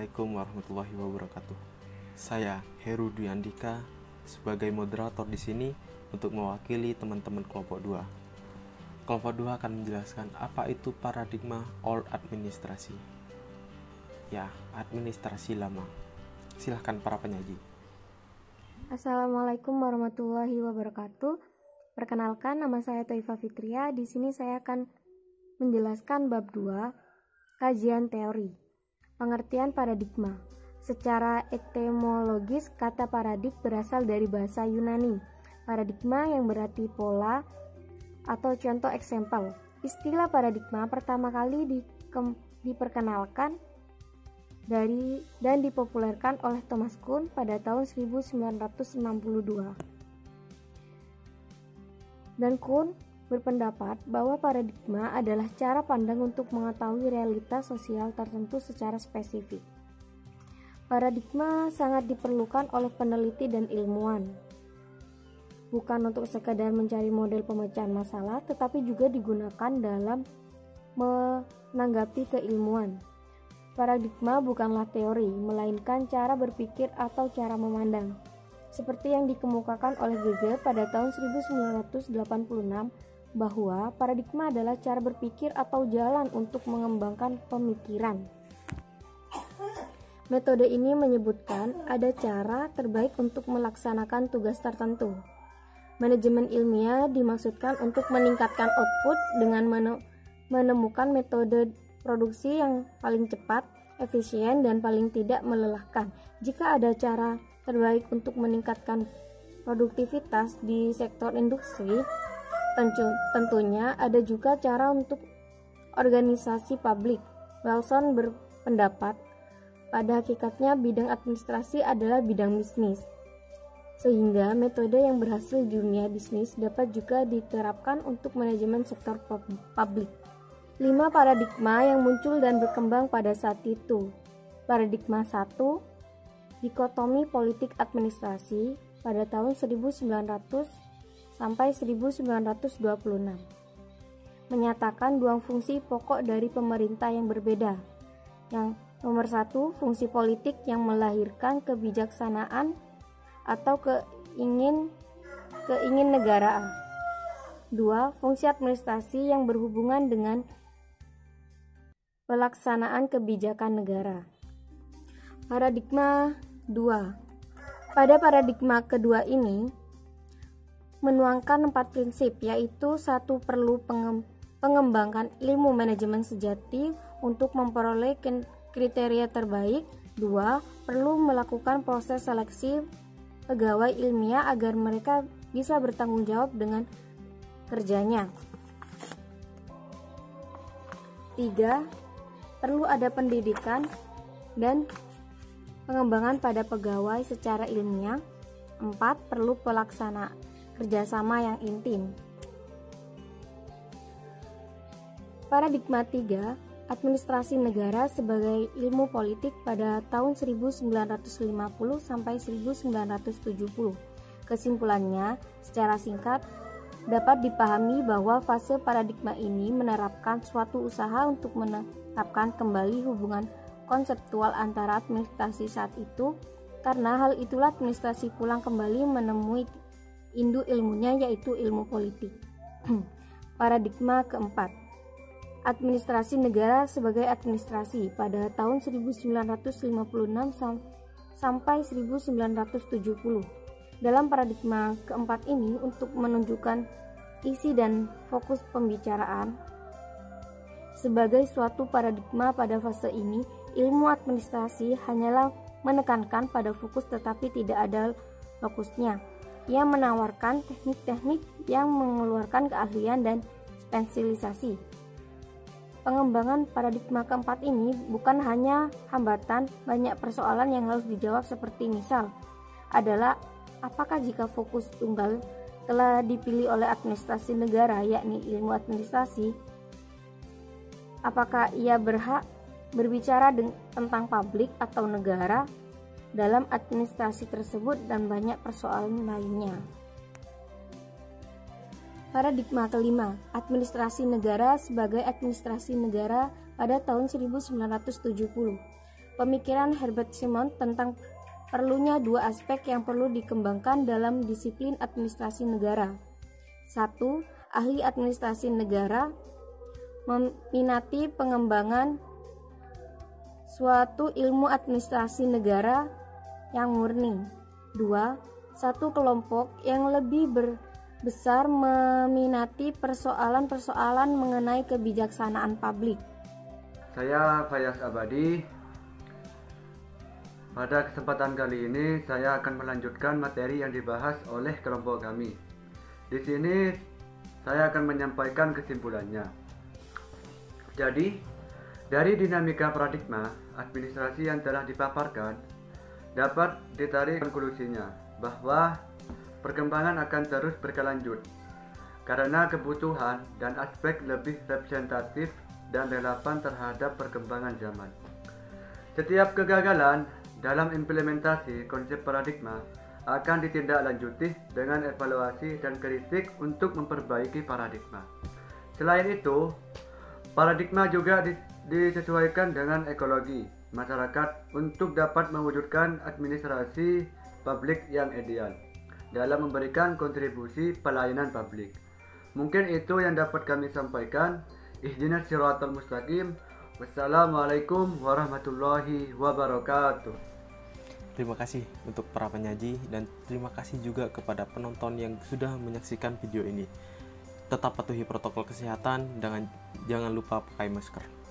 Assalamualaikum warahmatullahi wabarakatuh. Saya Heru Dwi Andika sebagai moderator di sini untuk mewakili teman-teman kelompok 2. Kelompok 2 akan menjelaskan apa itu paradigma old administrasi. Ya, administrasi lama. Silahkan para penyaji. Assalamualaikum warahmatullahi wabarakatuh. Perkenalkan, nama saya Taifa Fitria. Di sini saya akan menjelaskan bab 2, kajian teori. Pengertian paradigma. Secara etimologis, kata paradig berasal dari bahasa Yunani. Paradigma yang berarti pola atau contoh eksempel. Istilah paradigma pertama kali diperkenalkan dan dipopulerkan oleh Thomas Kuhn pada tahun 1962. Dan Kuhn berpendapat bahwa paradigma adalah cara pandang untuk mengetahui realitas sosial tertentu secara spesifik. Paradigma sangat diperlukan oleh peneliti dan ilmuwan, bukan untuk sekadar mencari model pemecahan masalah, tetapi juga digunakan dalam menanggapi keilmuan. Paradigma bukanlah teori, melainkan cara berpikir atau cara memandang. Seperti yang dikemukakan oleh Hegel pada tahun 1986, bahwa paradigma adalah cara berpikir atau jalan untuk mengembangkan pemikiran. Metode ini menyebutkan ada cara terbaik untuk melaksanakan tugas tertentu. Manajemen ilmiah dimaksudkan untuk meningkatkan output dengan menemukan metode produksi yang paling cepat, efisien, dan paling tidak melelahkan. Jika ada cara terbaik untuk meningkatkan produktivitas di sektor industri, tentunya ada juga cara untuk organisasi publik. Wilson berpendapat, pada hakikatnya bidang administrasi adalah bidang bisnis, sehingga metode yang berhasil di dunia bisnis dapat juga diterapkan untuk manajemen sektor publik. 5 paradigma yang muncul dan berkembang pada saat itu. Paradigma 1, dikotomi politik administrasi pada tahun 1900 sampai 1926, menyatakan dua fungsi pokok dari pemerintah yang berbeda. Yang nomor 1, fungsi politik yang melahirkan kebijaksanaan atau keingin negaraan. 2, fungsi administrasi yang berhubungan dengan pelaksanaan kebijakan negara. Paradigma 2. Pada paradigma kedua ini menuangkan 4 prinsip, yaitu 1, perlu pengembangkan ilmu manajemen sejati untuk memperoleh kriteria terbaik. 2, perlu melakukan proses seleksi pegawai ilmiah agar mereka bisa bertanggung jawab dengan kerjanya. 3, perlu ada pendidikan dan pengembangan pada pegawai secara ilmiah. 4, perlu pelaksanaan kerjasama yang intim. Paradigma 3, administrasi negara sebagai ilmu politik pada tahun 1950 sampai 1970. Kesimpulannya, secara singkat, dapat dipahami bahwa fase paradigma ini menerapkan suatu usaha untuk menetapkan kembali hubungan konseptual antara administrasi saat itu, karena hal itulah administrasi pulang kembali menemui induk ilmunya, yaitu ilmu politik. Paradigma keempat, administrasi negara sebagai administrasi pada tahun 1956 sampai 1970. Dalam paradigma keempat ini, untuk menunjukkan isi dan fokus pembicaraan sebagai suatu paradigma pada fase ini, ilmu administrasi hanyalah menekankan pada fokus tetapi tidak ada lokusnya. Ia menawarkan teknik-teknik yang mengeluarkan keahlian dan spesialisasi. Pengembangan paradigma keempat ini bukan hanya hambatan, banyak persoalan yang harus dijawab, seperti misal adalah apakah jika fokus tunggal telah dipilih oleh administrasi negara, yakni ilmu administrasi, apakah ia berhak berbicara tentang publik atau negara dalam administrasi tersebut, dan banyak persoalan lainnya. Paradigma kelima, administrasi negara sebagai administrasi negara pada tahun 1970. pemikiran Herbert Simon tentang perlunya dua aspek yang perlu dikembangkan dalam disiplin administrasi negara. 1. Ahli administrasi negara meminati pengembangan suatu ilmu administrasi negara yang murni. 2. Satu kelompok yang lebih besar meminati persoalan-persoalan mengenai kebijaksanaan publik. Saya Fayaz Abadi. Pada kesempatan kali ini saya akan melanjutkan materi yang dibahas oleh kelompok kami. Di sini saya akan menyampaikan kesimpulannya. Jadi, dari dinamika paradigma administrasi yang telah dipaparkan, dapat ditarik konklusinya bahwa perkembangan akan terus berkelanjut karena kebutuhan dan aspek lebih representatif dan relevan terhadap perkembangan zaman. Setiap kegagalan dalam implementasi konsep paradigma akan ditindaklanjuti dengan evaluasi dan kritik untuk memperbaiki paradigma. Selain itu, paradigma juga disesuaikan dengan ekologi masyarakat untuk dapat mewujudkan administrasi publik yang ideal dalam memberikan kontribusi pelayanan publik. Mungkin itu yang dapat kami sampaikan. Ihdinas siratal mustaqim. Wassalamualaikum warahmatullahi wabarakatuh. Terima kasih untuk para penyaji dan terima kasih juga kepada penonton yang sudah menyaksikan video ini. Tetap patuhi protokol kesehatan dan jangan lupa pakai masker.